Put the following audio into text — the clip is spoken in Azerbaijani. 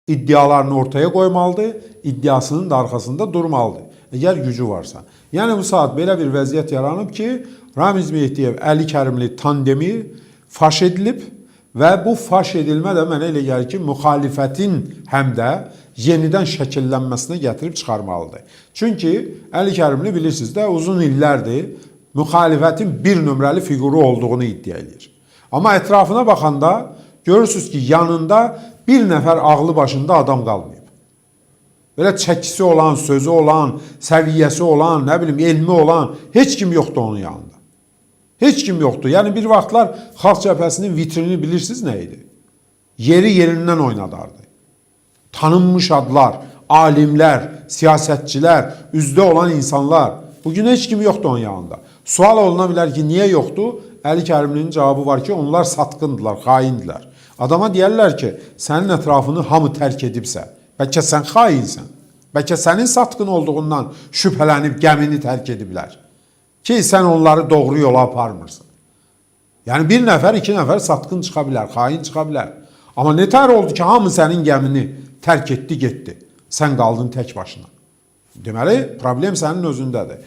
iddialarını ortaya qoymalıdır, iddiasının da arxasında durmalıdır. Əgər gücü varsa. Yəni bu saat belə bir vəziyyət yaranıb ki, Ramiz Mehdiyev, Əli Kərimli tandemi faş edilib və bu faş edilmə də mənə elə gəlir ki, müxalifətin həm də yenidən şəkillənməsinə gətirib çıxarmalıdır. Çünki Əli Kərimli bilirsiniz də uzun illərdir müxalifətin bir nömrəli fiquru olduğunu iddia edir. Amma ətrafına baxanda görürsünüz ki, yanında bir nəfər ağlı başında adam qalmayıb. Belə çəkisi olan, sözü olan, səviyyəsi olan, nə bilim, elmi olan heç kim yoxdur onun yanında. Heç kim yoxdur. Yəni bir vaxtlar Xalq Cəbhəsinin vitrini bilirsiniz nə idi? Yeri yerindən oynadardı. Tanınmış adlar, alimlər, siyasətçilər, üzdə olan insanlar. Bugün heç kim yoxdur onun yanında. Sual oluna bilər ki, niyə yoxdur? Əli Kərimlinin cavabı var ki, onlar satqındılar, xaindilər. Adama deyərlər ki, sənin ətrafını hamı tərk edibsə, bəlkə sən xainsən, bəlkə sənin satqın olduğundan şübhələnib gəmini tərk ediblər ki, sən onları doğru yola aparmırsan. Yəni bir nəfər, iki nəfər satqın çıxa bilər, xain çıxa bilər. Amma nətər oldu ki, hamı sənin gəmini tərk etdi, getdi. Sən qaldın tək başına. Deməli, problem sənin özündədir.